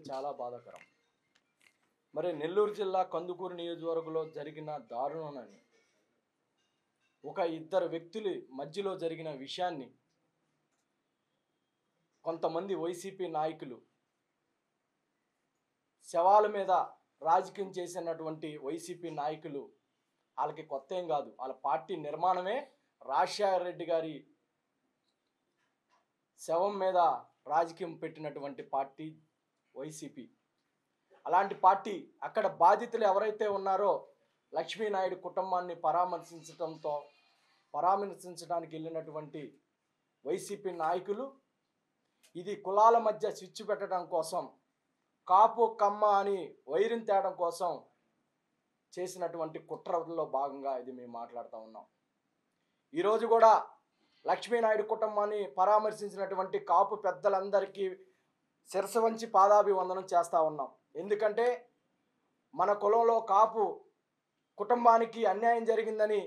చాలా బాధాకరం. మరి నెల్లూరు జిల్లా కందుకూరు నియోజకవర్గంలో జరిగిన దారుణాన్ని, ఒక ఇద్దరు వ్యక్తుల మధ్యలో జరిగిన విషయాన్ని కొంతమంది వైసీపీ నాయకులు శవాల మీద రాజకీయం చేసినటువంటి వైసీపీ నాయకులు, వాళ్ళకి కొత్త ఏం కాదు. వాళ్ళ పార్టీ నిర్మాణమే రాజశేఖర రెడ్డి గారి శవం మీద రాజకీయం పెట్టినటువంటి పార్టీ వైసీపీ. అలాంటి పార్టీ అక్కడ బాధితులు ఎవరైతే ఉన్నారో లక్ష్మీనాయుడు కుటుంబాన్ని పరామర్శించడానికి వెళ్ళినటువంటి వైసీపీ నాయకులు ఇది కులాల మధ్య స్విచ్ పెట్టడం కోసం, కాపు కమ్మ అని వైరం తేడం కోసం చేసినటువంటి కుట్రలో భాగంగా ఇది మేము మాట్లాడుతూ ఉన్నాం. ఈరోజు కూడా లక్ష్మీనాయుడు కుటుంబాన్ని పరామర్శించినటువంటి కాపు పెద్దలందరికీ శిరస్సు వంచి పాదాభివందనం చేస్తూ ఉన్నాం. ఎందుకంటే మన కులంలో కాపు కుటుంబానికి అన్యాయం జరిగిందని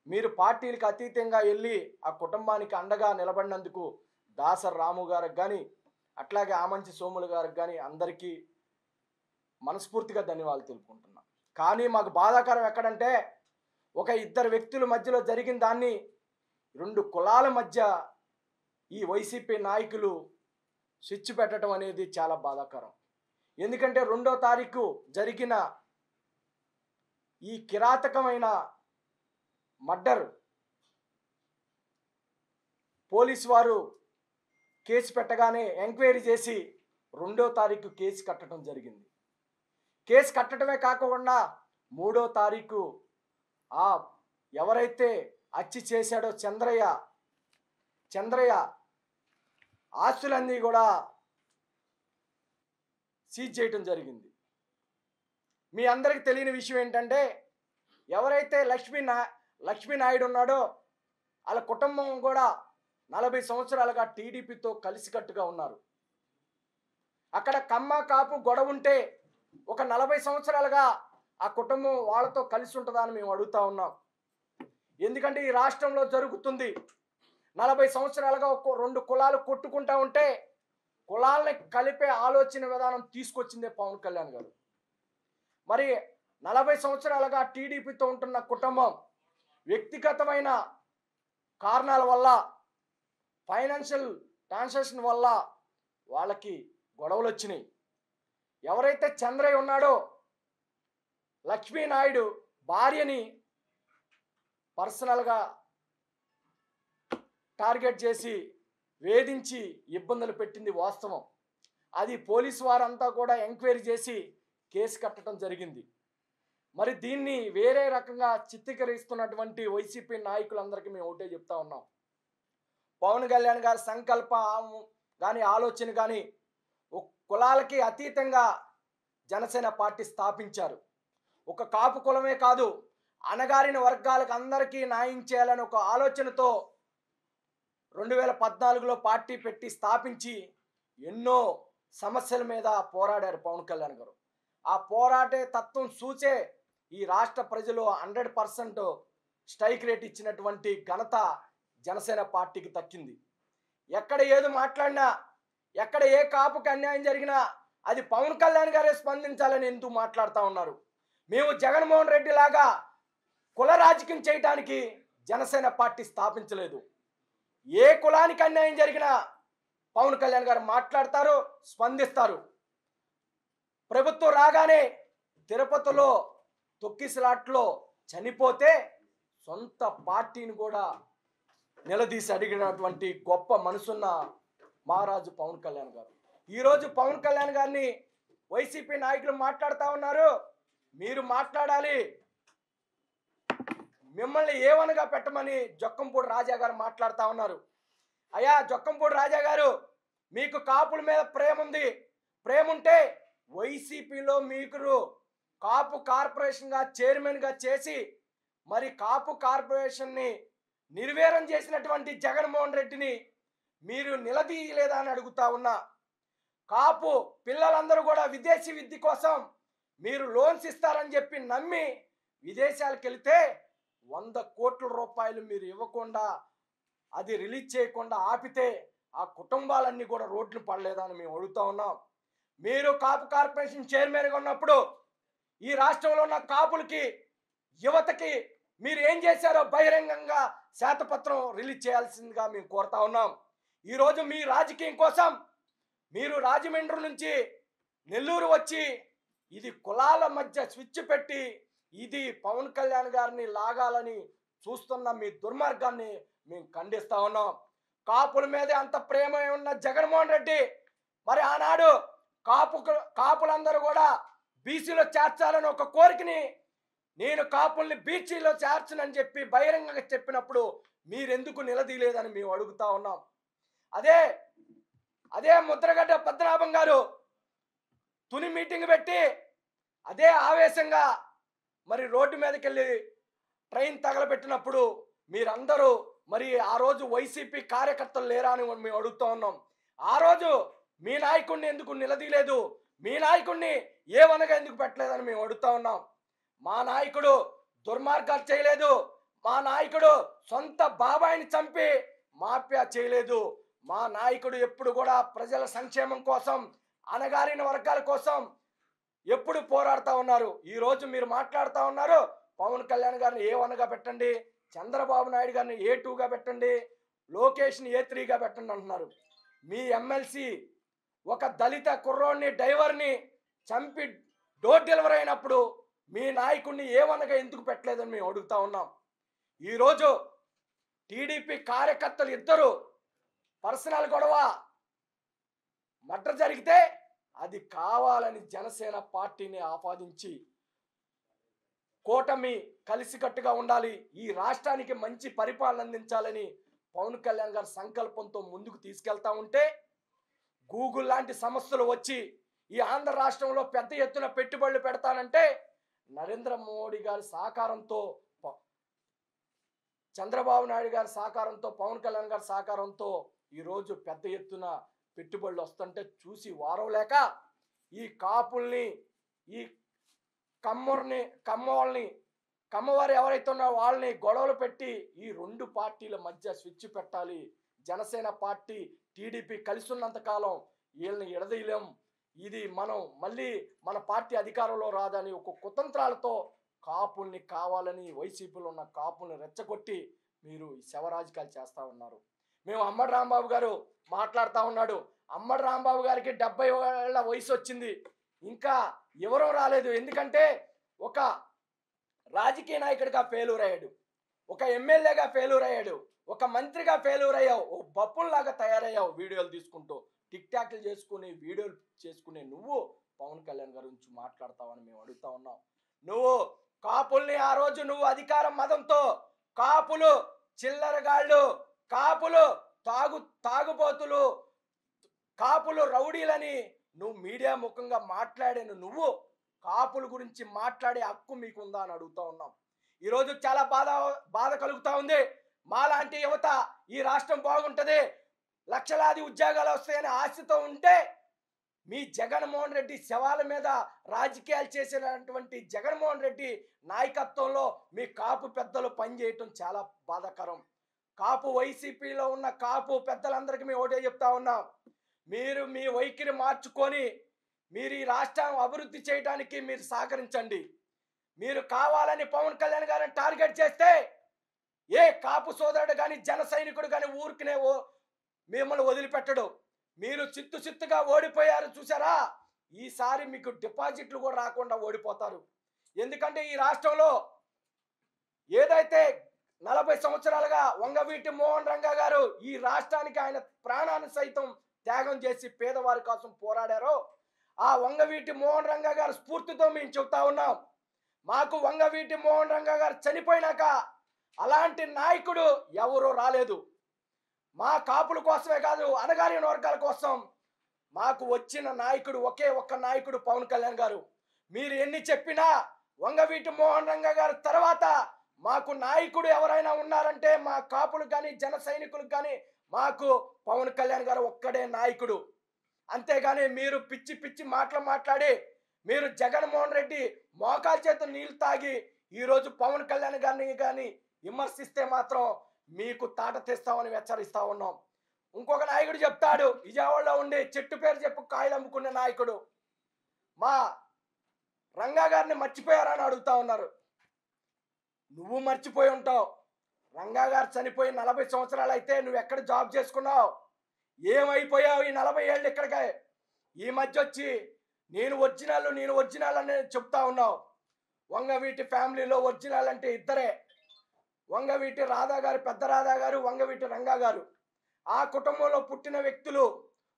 మీరు పార్టీలకు అతీతంగా వెళ్ళి ఆ కుటుంబానికి అండగా నిలబడినందుకు దాసర్ రాము గారికి కానీ, అట్లాగే ఆమంచి సోములు గారికి కానీ అందరికీ మనస్ఫూర్తిగా ధన్యవాదాలు తెలుపుకుంటున్నాం. కానీ మాకు బాధాకరం ఎక్కడంటే, ఒక ఇద్దరు వ్యక్తుల మధ్యలో జరిగిన దాన్ని రెండు కులాల మధ్య ఈ వైసీపీ నాయకులు స్విచ్ పెట్టడం అనేది చాలా బాధాకరం. ఎందుకంటే 2వ తారీఖు జరిగిన ఈ కిరాతకమైన మర్డర్ పోలీసు వారు కేసు పెట్టగానే ఎంక్వైరీ చేసి 2వ తారీఖు కేసు కట్టడం జరిగింది. కేసు కట్టడమే కాకుండా 3వ తారీఖు ఎవరైతే హత్య చేశాడో చంద్రయ్య ఆస్తులన్నీ కూడా సీజ్ చేయటం జరిగింది. మీ అందరికి తెలియని విషయం ఏంటంటే, ఎవరైతే లక్ష్మీనాయుడు ఉన్నాడో వాళ్ళ కుటుంబం కూడా 40 సంవత్సరాలుగా టీడీపీతో కలిసికట్టుగా ఉన్నారు. అక్కడ కమ్మ కాపు గొడవ ఉంటే ఒక 40 సంవత్సరాలుగా ఆ కుటుంబం వాళ్ళతో కలిసి ఉంటుందా అని మేము అడుగుతా ఉన్నాం. ఎందుకంటే ఈ రాష్ట్రంలో జరుగుతుంది, 40 సంవత్సరాలుగా ఒక 2 కులాలు కొట్టుకుంటా ఉంటే కులాలని కలిపే ఆలోచన విధానం తీసుకొచ్చిందే పవన్ కళ్యాణ్ గారు. మరి 40 సంవత్సరాలుగా టీడీపీతో ఉంటున్న కుటుంబం వ్యక్తిగతమైన కారణాల వల్ల, ఫైనాన్షియల్ ట్రాన్సాక్షన్ వల్ల వాళ్ళకి గొడవలు వచ్చినాయి. ఎవరైతే చంద్రయ్య ఉన్నాడో లక్ష్మీనాయుడు భార్యని పర్సనల్గా టార్గెట్ చేసి వేధించి ఇబ్బందులు పెట్టింది వాస్తవం. అది పోలీసు వారంతా కూడా ఎంక్వైరీ చేసి కేసు కట్టడం జరిగింది. మరి దీన్ని వేరే రకంగా చిత్రీకరిస్తున్నటువంటి వైసీపీ నాయకులందరికీ మేము ఒకటే చెప్తా ఉన్నాం. పవన్ కళ్యాణ్ గారి సంకల్పం కానీ ఆలోచన కానీ కులాలకి అతీతంగా జనసేన పార్టీ స్థాపించారు. ఒక కాపు కులమే కాదు, అణగారిన వర్గాలకు అందరికీ న్యాయం చేయాలని ఒక ఆలోచనతో 2014లో పార్టీ పెట్టి స్థాపించి ఎన్నో సమస్యల మీద పోరాడారు పవన్ కళ్యాణ్ గారు. ఆ పోరాటే తత్వం చూసే ఈ రాష్ట్ర ప్రజలు 100% స్ట్రైక్ రేట్ ఇచ్చినటువంటి ఘనత జనసేన పార్టీకి దక్కింది. ఎక్కడ ఏది మాట్లాడినా, ఎక్కడ ఏ కాపుకి అన్యాయం జరిగినా అది పవన్ కళ్యాణ్ గారే స్పందించాలని ఎందుకు మాట్లాడుతూ ఉన్నారు. మేము జగన్మోహన్ రెడ్డి లాగా కుల రాజకీయం చేయడానికి జనసేన పార్టీ స్థాపించలేదు. ఏ కులానికి అన్యాయం జరిగినా పవన్ కళ్యాణ్ గారు మాట్లాడతారు, స్పందిస్తారు. ప్రభుత్వం రాగానే తిరుపతిలో తొక్కిసలాట్లో చనిపోతే సొంత పార్టీని కూడా నిలదీసి అడిగినటువంటి గొప్ప మనసున్న మహారాజు పవన్ కళ్యాణ్ గారు. ఈరోజు పవన్ కళ్యాణ్ గారిని వైసీపీ నాయకులు మాట్లాడుతూ ఉన్నారు. మీరు మాట్లాడాలి, మిమ్మల్ని ఏవనగా పెట్టమని జొక్కంపూడి రాజా గారు మాట్లాడుతూ ఉన్నారు. అయ్యా జొక్కంపూడి రాజా గారు, మీకు కాపుల మీద ప్రేమ ఉంది. ప్రేమ ఉంటే వైసీపీలో మీకు కాపు కార్పొరేషన్గా చైర్మన్గా చేసి మరి కాపు కార్పొరేషన్ని నిర్వీర్యం చేసినటువంటి జగన్మోహన్ రెడ్డిని మీరు నిలదీయలేదా అని అడుగుతా ఉన్నా. కాపు పిల్లలందరూ కూడా విదేశీ విద్య కోసం మీరు లోన్స్ ఇస్తారని చెప్పి నమ్మి విదేశాలకు వెళితే 100 కోట్ల రూపాయలు మీరు ఇవ్వకుండా, అది రిలీజ్ చేయకుండా ఆపితే ఆ కుటుంబాలన్నీ కూడా రోడ్లు పడలేదా అని మేము అడుగుతా ఉన్నాం. మీరు కాపు కార్పొరేషన్ చైర్మన్గా ఉన్నప్పుడు ఈ రాష్ట్రంలో ఉన్న కాపులకి, యువతకి మీరు ఏం చేశారో బహిరంగంగా శ్వేతపత్రం రిలీజ్ చేయాల్సిందిగా మేము కోరుతా ఉన్నాం. ఈరోజు మీ రాజకీయం కోసం మీరు రాజమండ్రి నుంచి నెల్లూరు వచ్చి ఇది కులాల మధ్య స్విచ్ పెట్టి ఇది పవన్ కళ్యాణ్ గారిని లాగాలని చూస్తున్న మీ దుర్మార్గాన్ని మేము ఖండిస్తా ఉన్నాం. కాపుల మీద అంత ప్రేమ ఉన్న జగన్మోహన్ రెడ్డి మరి ఆనాడు కాపులందరూ కూడా బీసీలో చేర్చాలని ఒక కోరికని, నేను కాపుల్ని బీసీలో చేర్చనని చెప్పి బహిరంగంగా చెప్పినప్పుడు మీరెందుకు నిలదీయలేదని మేము అడుగుతా ఉన్నాం. అదే ముద్రగడ్డ పద్మనాభం గారు తుని మీటింగ్ పెట్టి అదే ఆవేశంగా మరి రోడ్డు మీదకి వెళ్ళి ట్రైన్ తగలబెట్టినప్పుడు మీరందరూ మరి ఆ రోజు వైసీపీ కార్యకర్తలు లేరా అని మేము అడుగుతూ ఉన్నాం. ఆ రోజు మీ నాయకుడిని ఎందుకు నిలదీయలేదు, మీ నాయకుడిని ఏమనగా ఎందుకు పెట్టలేదని మేము అడుగుతా ఉన్నాం. మా నాయకుడు దుర్మార్గాలు చేయలేదు, మా నాయకుడు సొంత బాబాయిని చంపి మాఫియా చేయలేదు. మా నాయకుడు ఎప్పుడు కూడా ప్రజల సంక్షేమం కోసం, అణగారిన వర్గాల కోసం ఎప్పుడు పోరాడుతూ ఉన్నారు. ఈరోజు మీరు మాట్లాడుతూ ఉన్నారు పవన్ కళ్యాణ్ గారిని A1గా పెట్టండి, చంద్రబాబు నాయుడు గారిని A2గా పెట్టండి, లోకేష్ని A3గా పెట్టండి అంటున్నారు. మీ ఎమ్మెల్సీ ఒక దళిత కుర్రోడ్ని డ్రైవర్ని చంపి డోర్ డెలివరీ అయినప్పుడు మీ నాయకుడిని A1గా ఎందుకు పెట్టలేదని మేము అడుగుతా ఉన్నాం. ఈరోజు టీడీపీ కార్యకర్తలు ఇద్దరు పర్సనల్ గొడవ మర్డర్ జరిగితే అది కావాలని జనసేన పార్టీని ఆపాదించి కూటమి కలిసికట్టుగా ఉండాలి, ఈ రాష్ట్రానికి మంచి పరిపాలన అందించాలని పవన్ కళ్యాణ్ గారి సంకల్పంతో ముందుకు తీసుకెళ్తా ఉంటే గూగుల్ లాంటి సంస్థలు వచ్చి ఈ ఆంధ్ర రాష్ట్రంలో పెద్ద ఎత్తున పెట్టుబడులు పెడతానంటే నరేంద్ర మోడీ గారి సహకారంతో, చంద్రబాబు నాయుడు గారి సహకారంతో, పవన్ కళ్యాణ్ గారి సహకారంతో ఈరోజు పెద్ద ఎత్తున పెట్టుబడులు వస్తుంటే చూసి వారం లేక ఈ కాపుల్ని, ఈ కమ్మవారు ఎవరైతే ఉన్నారో వాళ్ళని గొడవలు పెట్టి ఈ రెండు పార్టీల మధ్య స్విచ్ పెట్టాలి. జనసేన పార్టీ టీడీపీ కలిసి ఉన్నంత కాలం వీళ్ళని ఎడదీయలేం, ఇది మనం మళ్ళీ మన పార్టీ అధికారంలో రాదని ఒక కుతంత్రాలతో కాపుల్ని కావాలని వైసీపీలో ఉన్న కాపుల్ని రెచ్చగొట్టి మీరు ఈ శవరాజకాలు చేస్తూ ఉన్నారు. మేము అమ్మడి రాంబాబు గారు మాట్లాడుతూ ఉన్నాడు, అమ్మడి రాంబాబు గారికి 70 ఏళ్ల వయసు వచ్చింది, ఇంకా ఎవరూ రాలేదు. ఎందుకంటే ఒక రాజకీయ నాయకుడిగా ఫెయిల్యూర్ అయ్యాడు, ఒక ఎమ్మెల్యేగా ఫెయిల్యూర్ అయ్యాడు, ఒక మంత్రిగా ఫెయిల్యూర్ అయ్యావు, ఓ బప్పుల్లాగా తయారయ్యావు. వీడియోలు తీసుకుంటూ టిక్ టాక్లు చేసుకుని వీడియోలు చేసుకునే నువ్వు పవన్ కళ్యాణ్ గారి గురించి మాట్లాడతావని మేము అడుగుతా ఉన్నాం. నువ్వు కాపుల్ని ఆ రోజు నువ్వు అధికారం మదంతో కాపులు చిల్లరగాళ్ళు, కాపులు తాగుబోతులు, కాపులు రౌడీలని నువ్వు మీడియా ముఖంగా మాట్లాడాను. నువ్వు కాపుల గురించి మాట్లాడే హక్కు మీకుందా అని అడుగుతా ఉన్నాం. ఈరోజు చాలా బాధ కలుగుతూ ఉంది. మాలాంటి యువత ఈ రాష్ట్రం బాగుంటుంది, లక్షలాది ఉద్యోగాలు వస్తాయని ఆశతో ఉంటే మీ జగన్మోహన్ రెడ్డి శవాల మీద రాజకీయాలు చేసినటువంటి జగన్మోహన్ రెడ్డి నాయకత్వంలో మీ కాపు పెద్దలు పనిచేయటం చాలా బాధాకరం. కాపు వైసీపీలో ఉన్న కాపు పెద్దలందరికీ మేము ఒకటే చెప్తా ఉన్నాం, మీరు మీ వైఖరి మార్చుకొని మీరు ఈ రాష్ట్రం అభివృద్ధి చేయడానికి మీరు సహకరించండి. మీరు కావాలని పవన్ కళ్యాణ్ గారిని టార్గెట్ చేస్తే ఏ కాపు సోదరుడు కానీ జన సైనికుడు కానీ ఊరికినే మిమ్మల్ని వదిలిపెట్టడు. మీరు చిత్తుగా ఓడిపోయారు చూసారా, ఈసారి మీకు డిపాజిట్లు కూడా రాకుండా ఓడిపోతారు. ఎందుకంటే ఈ రాష్ట్రంలో ఏదైతే 40 సంవత్సరాలుగా వంగవీటి మోహన్ రంగా గారు ఈ రాష్ట్రానికి ఆయన ప్రాణాన్ని సైతం త్యాగం చేసి పేదవారి కోసం పోరాడారో ఆ వంగవీటి మోహన్ రంగా గారి స్ఫూర్తితో మేము చెబుతా ఉన్నాం. మాకు వంగవీటి మోహన్ రంగా గారు చనిపోయినాక అలాంటి నాయకుడు ఎవరూ రాలేదు. మా కాపుల కోసమే కాదు, అణగారిన వర్గాల కోసం మాకు వచ్చిన నాయకుడు ఒకే ఒక్క నాయకుడు పవన్ కళ్యాణ్ గారు. మీరు ఎన్ని చెప్పినా వంగవీటి మోహన్ రంగా గారి తర్వాత మాకు నాయకుడు ఎవరైనా ఉన్నారంటే మా కాపులకు కానీ జన సైనికులకు కానీ మాకు పవన్ కళ్యాణ్ గారు ఒక్కడే నాయకుడు. అంతేగాని మీరు పిచ్చి మాట్లాడి మీరు జగన్మోహన్ రెడ్డి మోకాల చేత నీళ్లు తాగి ఈరోజు పవన్ కళ్యాణ్ గారిని కానీ విమర్శిస్తే మాత్రం మీకు తాట తెస్తామని హెచ్చరిస్తా ఉన్నాం. ఇంకొక నాయకుడు చెప్తాడు, విజయవాడలో ఉండి చెట్టు పేరు చెప్పు కాయలు అమ్ముకునే నాయకుడు, మా రంగా గారిని మర్చిపోయారని అడుగుతా ఉన్నారు. నువ్వు మర్చిపోయి ఉంటావు. రంగా గారు చనిపోయి 40 సంవత్సరాలు అయితే నువ్వు ఎక్కడ జాబ్ చేసుకున్నావు? ఏమైపోయావు ఈ 40 ఏళ్ళు? ఇక్కడికే ఈ మధ్య వచ్చి నేను ఒరిజినల్ అని చెప్తా ఉన్నావు. వంగవీటి ఫ్యామిలీలో ఒరిజినల్ అంటే ఇద్దరే, వంగవీటి రాధా గారు, పెద్ద రాధా గారు, వంగవీటి రంగా గారు. ఆ కుటుంబంలో పుట్టిన వ్యక్తులు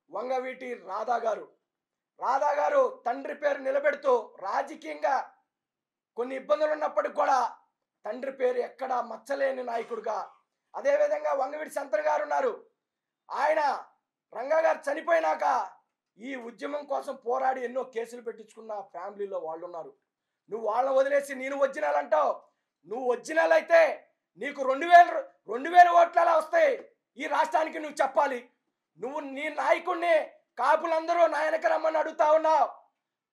వంగవీటి రాధా గారు. రాధా గారు తండ్రి పేరు నిలబెడుతూ రాజకీయంగా కొన్ని ఇబ్బందులు ఉన్నప్పటికి కూడా తండ్రి పేరు ఎక్కడా మచ్చలేని నాయకుడుగా, అదేవిధంగా వంగవీటి సంతర్ గారు ఉన్నారు. ఆయన రంగా గారు చనిపోయినాక ఈ ఉద్యమం కోసం పోరాడి ఎన్నో కేసులు పెట్టించుకున్న ఫ్యామిలీలో వాళ్ళు ఉన్నారు. నువ్వు వాళ్ళని వదిలేసి నేను ఒరిజినల్ అంటావు. నువ్వు ఒరిజినల్ అయితే నీకు 2000 ఓట్లు ఎలా వస్తాయి ఈ రాష్ట్రానికి? నువ్వు చెప్పాలి. నువ్వు నీ నాయకుడిని కాపులందరూ నాయనక రమ్మని అడుగుతా ఉన్నావు.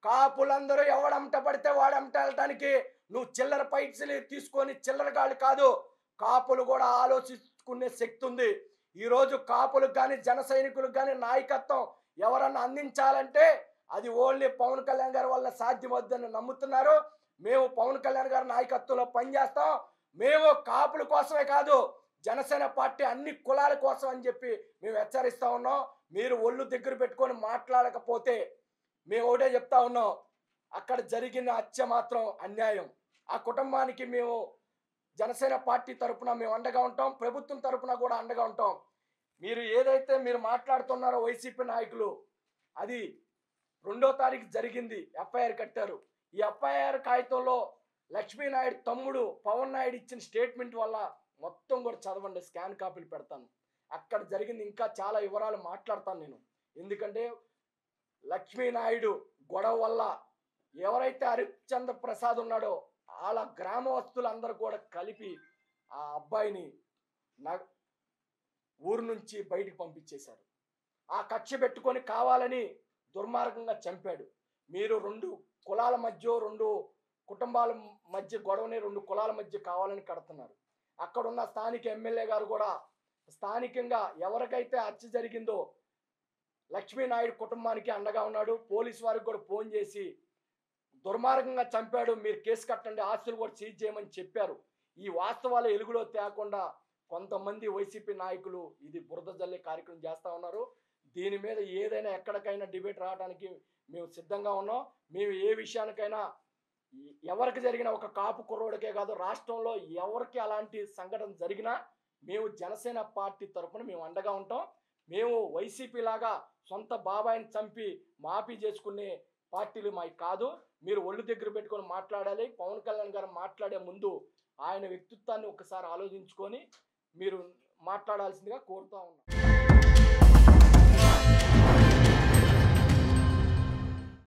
కాపులందరూ ఎవడంట పడితే వాడంట వెళ్ళటానికి నువ్వు చిల్లర పైసలు తీసుకొని చిల్లర గాళ్ళు కాదు. కాపులు కూడా ఆలోచించుకునే శక్తి ఉంది. ఈరోజు కాపులకు కానీ జన సైనికులకు కానీ నాయకత్వం ఎవరన్నా అందించాలంటే అది ఓన్లీ పవన్ కళ్యాణ్ గారి వల్ల సాధ్యమవుతుందని నమ్ముతున్నారు. మేము పవన్ కళ్యాణ్ గారి నాయకత్వంలో పనిచేస్తాం. మేము కాపుల కోసమే కాదు, జనసేన పార్టీ అన్ని కులాల కోసం అని చెప్పి మేము హెచ్చరిస్తా ఉన్నాం. మీరు ఒళ్ళు దగ్గర పెట్టుకొని మాట్లాడకపోతే మేము ఒకటే చెప్తా ఉన్నాం, అక్కడ జరిగిన హత్య మాత్రం అన్యాయం. ఆ కుటుంబానికి మేము జనసేన పార్టీ తరఫున మేము అండగా ఉంటాం, ప్రభుత్వం తరఫున కూడా అండగా ఉంటాం. మీరు ఏదైతే మీరు మాట్లాడుతున్నారో వైసీపీ నాయకులు, అది 2వ తారీఖు జరిగింది, ఎఫ్ఐఆర్ కట్టారు. ఈ ఎఫ్ఐఆర్ కాగితంలో లక్ష్మీనాయుడు తమ్ముడు పవన్ నాయుడు ఇచ్చిన స్టేట్మెంట్ వల్ల మొత్తం కూడా చదవండి, స్కాన్ కాపీలు పెడతాను. అక్కడ జరిగింది ఇంకా చాలా వివరాలు మాట్లాడతాను నేను. ఎందుకంటే లక్ష్మీనాయుడు గొడవ వల్ల ఎవరైతే హరిశ్చంద్ర ప్రసాద్ ఉన్నాడో వాళ్ళ గ్రామస్తులందరూ కూడా కలిపి ఆ అబ్బాయిని ఊరు నుంచి బయటికి పంపించేశారు. ఆ కక్ష పెట్టుకొని కావాలని దుర్మార్గంగా చంపాడు. మీరు 2 కులాల మధ్య, 2 కుటుంబాల మధ్య గొడవని 2 కులాల మధ్య కావాలని కడుతున్నారు. అక్కడున్న స్థానిక ఎమ్మెల్యే గారు కూడా స్థానికంగా ఎవరికైతే హత్య జరిగిందో లక్ష్మీనాయుడు కుటుంబానికి అండగా ఉన్నాడు. పోలీసు వారికి కూడా ఫోన్ చేసి దుర్మార్గంగా చంపాడు, మీరు కేసు కట్టండి, ఆస్తులు కూడా సీజ్ చేయమని చెప్పారు. ఈ వాస్తవాలు వెలుగులో తేకుండా కొంతమంది వైసీపీ నాయకులు ఇది బురద జల్లే కార్యక్రమం చేస్తూ ఉన్నారు. దీని మీద ఏదైనా ఎక్కడికైనా డిబేట్ రావడానికి మేము సిద్ధంగా ఉన్నాం. మేము ఏ విషయానికైనా, ఎవరికి జరిగిన ఒక కాపు కుర్రోడికే కాదు, రాష్ట్రంలో ఎవరికి అలాంటి సంఘటన జరిగినా మేము జనసేన పార్టీ తరఫున మేము అండగా ఉంటాం. మేము వైసీపీ లాగా సొంత బాబాయిని చంపి మాఫీ చేసుకునే పార్టీలు మాకు కాదు. మీరు ఒళ్ళు దగ్గర పెట్టుకొని మాట్లాడాలి. పవన్ కళ్యాణ్ గారు మాట్లాడే ముందు ఆయన వ్యక్తిత్వాన్ని ఒకసారి ఆలోచించుకొని మీరు మాట్లాడాల్సిందిగా కోరుతా ఉన్నాం.